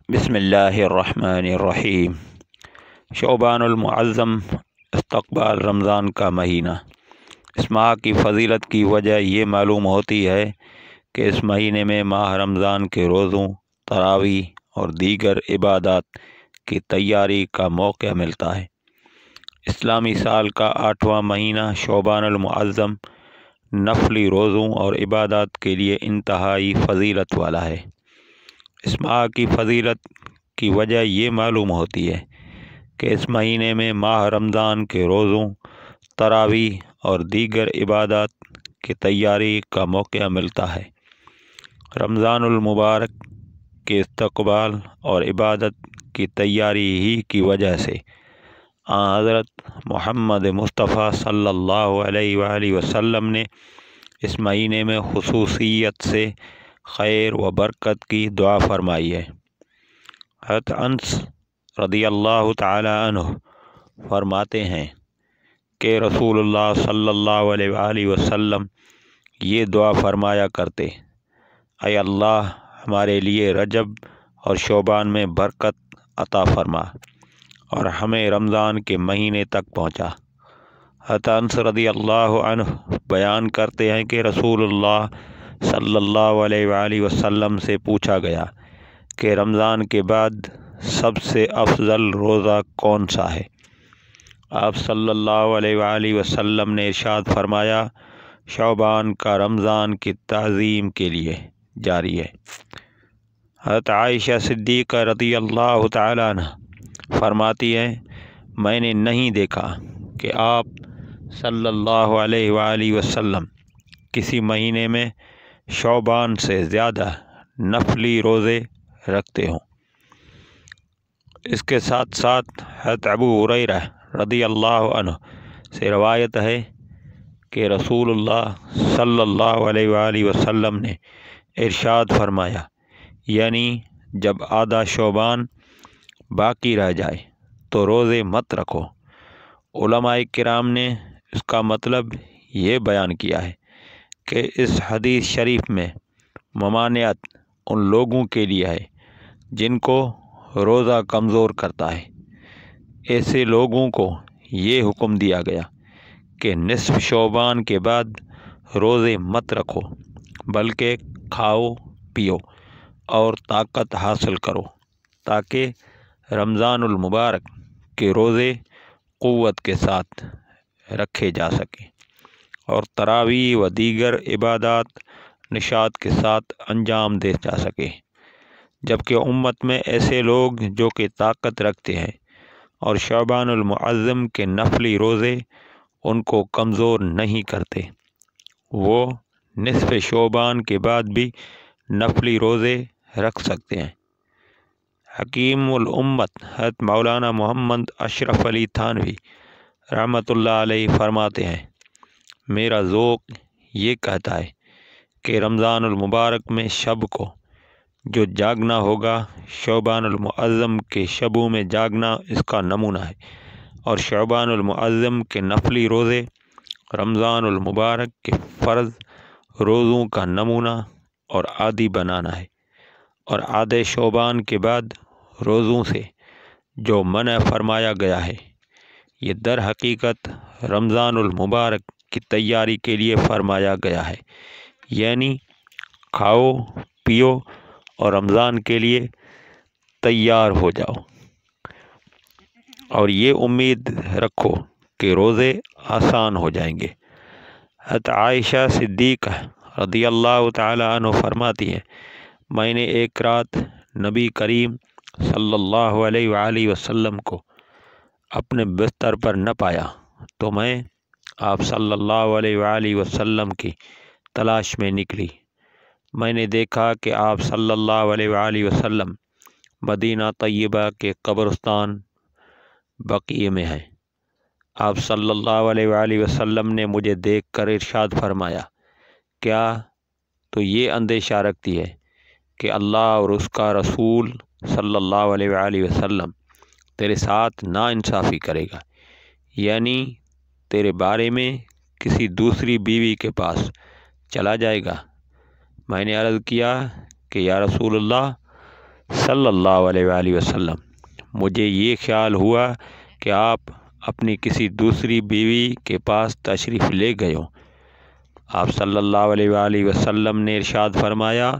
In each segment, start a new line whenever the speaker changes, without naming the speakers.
بسم اللہ الرحمن الرحیم۔ شعبان المعظم استقبال رمضان کا مہینہ۔ اس ماہ کی فضیلت کی وجہ یہ معلوم ہوتی ہے کہ اس مہینے میں ماہ رمضان کے روزوں، تراویح اور دیگر عبادات کی تیاری کا موقع ملتا ہے۔ اسلامی سال کا 8واں مہینہ شعبان المعظم نفلی روزوں اور عبادات کے لیے انتہائی فضیلت والا ہے۔ اس ماہ کی فضیلت کی وجہ یہ معلوم ہوتی ہے کہ اس مہینے میں ماہ رمضان کے روزوں، تراویح اور دیگر عبادات کی تیاری کا موقع ملتا ہے۔ رمضان المبارک کے استقبال اور عبادت کی تیاری ہی کی وجہ سے حضرت محمد مصطفیٰ صلی اللہ علیہ وآلہ وسلم نے اس مہینے میں خصوصیت سے خیر و برکت کی دعا فرمائی ہے۔ حضرت انس رضی اللہ تعالی عنہ فرماتے ہیں کہ رسول اللہ صلی اللہ علیہ وآلہ وسلم یہ دعا فرمایا کرتے: اے اللہ، ہمارے لیے رجب اور شعبان میں برکت عطا فرما اور ہمیں رمضان کے مہینے تک پہنچا۔ حضرت انس رضی اللہ عنہ بیان کرتے ہیں کہ رسول اللہ صلی اللہ علیہ وآلہ وسلم سے پوچھا گیا کہ رمضان کے بعد سب سے افضل روزہ کون سا ہے؟ آپ صلی اللہ علیہ وآلہ وسلم نے ارشاد فرمایا: شعبان کا رمضان کی تعظیم کے لیے جاری ہے۔ حضرت عائشہ صدیقہ رضی اللہ تعالیٰ عنہ فرماتی ہیں: میں نے نہیں دیکھا کہ آپ صلی اللہ علیہ وآلہ وسلم کسی مہینے میں شعبان سے زیادہ نفلی روزے رکھتے ہوں۔ اس کے ساتھ ساتھ حضرت ابو ہریرہ رضی اللہ عنہ سے روایت ہے کہ رسول اللہ صلی اللہ علیہ وآلہ وسلم نے ارشاد فرمایا، یعنی جب آدھا شعبان باقی رہ جائے تو روزے مت رکھو۔ علماء کرام نے اس کا مطلب یہ بیان کیا ہے کہ اس حدیث شریف میں ممانعت ان لوگوں کے لیے ہے جن کو روزہ کمزور کرتا ہے۔ ایسے لوگوں کو یہ حکم دیا گیا کہ نصف شعبان کے بعد روزے مت رکھو، بلکہ کھاؤ پیو اور طاقت حاصل کرو تاکہ رمضان المبارک کے روزے قوت کے ساتھ رکھے جا سکیں اور تراویح و دیگر عبادات نشاط کے ساتھ انجام دے جا سکے، جبکہ امت میں ایسے لوگ جو کہ طاقت رکھتے ہیں اور شعبان المعظم کے نفلی روزے ان کو کمزور نہیں کرتے، وہ نصف شعبان کے بعد بھی نفلی روزے رکھ سکتے ہیں۔ حکیم الامت حضرت مولانا محمد اشرف علی تھانوی رحمۃ اللہ علیہ فرماتے ہیں: میرا ذوق یہ کہتا ہے کہ رمضان المبارک میں شب کو جو جاگنا ہوگا، شعبان المعظم کے شبوں میں جاگنا اس کا نمونہ ہے، اور شعبان المعظم کے نفلی روزے رمضان المبارک کے فرض روزوں کا نمونہ اور عادی بنانا ہے، اور آدھے شعبان کے بعد روزوں سے جو منع فرمایا گیا ہے یہ در حقیقت رمضان المبارک کی تیاری کے لیے فرمایا گیا ہے، یعنی کھاؤ پیو اور رمضان کے لیے تیار ہو جاؤ، اور یہ امید رکھو کہ روزے آسان ہو جائیں گے۔ حضرت عائشہ صدیقہ رضی اللہ تعالی عنہ فرماتی ہیں: میں نے ایک رات نبی کریم صلی اللہ علیہ وآلہ وسلم کو اپنے بستر پر نہ پایا تو میں آپ صلی اللہ علیہ وآلہ وسلم کی تلاش میں نکلی۔ میں نے دیکھا کہ آپ صلی اللہ علیہ وآلہ وسلم مدینہ طیبہ کے قبرستان بقیع میں ہیں۔ آپ صلی اللہ علیہ وآلہ وسلم نے مجھے دیکھ کر ارشاد فرمایا: کیا تو یہ اندیشہ رکھتی ہے کہ اللہ اور اس کا رسول صلی اللہ علیہ وآلہ وسلم تیرے ساتھ ناانصافی کرے گا، یعنی تیرے بارے میں کسی دوسری بیوی کے پاس چلا جائے گا؟ میں نے عرض کیا کہ یا رسول اللہ صلی اللہ علیہ وآلہ وسلم، مجھے یہ خیال ہوا کہ آپ اپنی کسی دوسری بیوی کے پاس تشریف لے گئے ہو۔ آپ صلی اللہ علیہ وآلہ وسلم نے ارشاد فرمایا،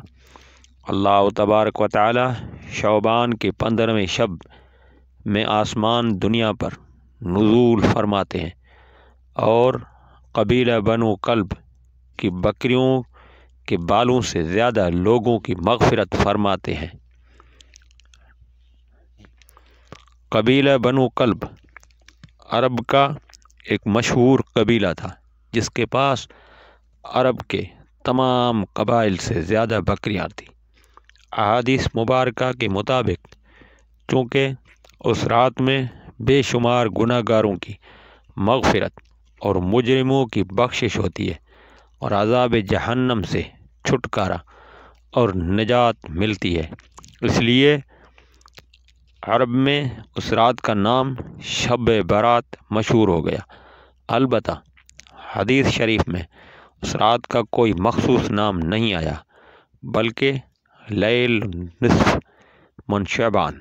اللہ تبارک و تعالی شعبان کے 15ویں شب میں آسمان دنیا پر نزول فرماتے ہیں اور قبیلہ بنو کلب کی بکریوں کے بالوں سے زیادہ لوگوں کی مغفرت فرماتے ہیں۔ قبیلہ بنو کلب عرب کا ایک مشہور قبیلہ تھا جس کے پاس عرب کے تمام قبائل سے زیادہ بکریاں تھیں۔ احادیث مبارکہ کے مطابق چونکہ اس رات میں بے شمار گناہ گاروں کی مغفرت اور مجرموں کی بخشش ہوتی ہے اور عذاب جہنم سے چھٹکارا اور نجات ملتی ہے، اس لیے عرب میں اس رات کا نام شب برات مشہور ہو گیا۔ البتہ حدیث شریف میں اس رات کا کوئی مخصوص نام نہیں آیا، بلکہ لیل نصف من شعبان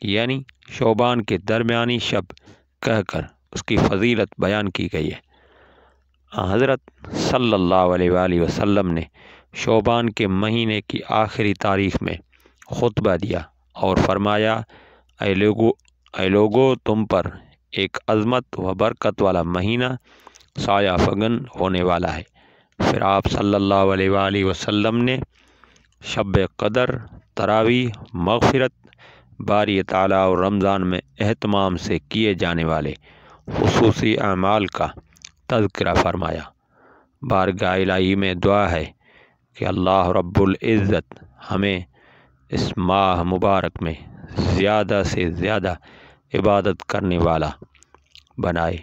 یعنی شعبان کے درمیانی شب کہہ کر اس کی فضیلت بیان کی گئی ہے۔ حضرت صلی اللہ علیہ وآلہ وسلم نے شعبان کے مہینے کی آخری تاریخ میں خطبہ دیا اور فرمایا، اے لوگو تم پر ایک عظمت و برکت والا مہینہ سایہ فگن ہونے والا ہے۔ پھر آپ صلی اللہ علیہ وآلہ وسلم نے شب قدر، تراویح، مغفرت، باری تعالیٰ اور رمضان میں اہتمام سے کیے جانے والے خصوصی اعمال کا تذکرہ فرمایا۔ بارگاہ الہی میں دعا ہے کہ اللہ رب العزت ہمیں اس ماہ مبارک میں زیادہ سے زیادہ عبادت کرنے والا بنائے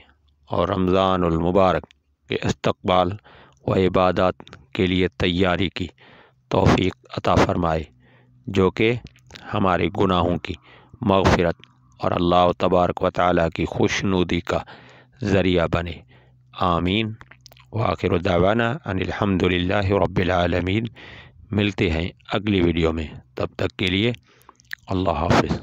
اور رمضان المبارک کے استقبال و عبادات کے لیے تیاری کی توفیق عطا فرمائے، جو کہ ہمارے گناہوں کی مغفرت اور اللہ تبارک و تعالیٰ کی خوشنودی کا ذریعہ بنے۔ آمین۔ وآخر دعوانا ان الحمد للہ رب العالمین۔ ملتے ہیں اگلی ویڈیو میں، تب تک کے لیے اللہ حافظ۔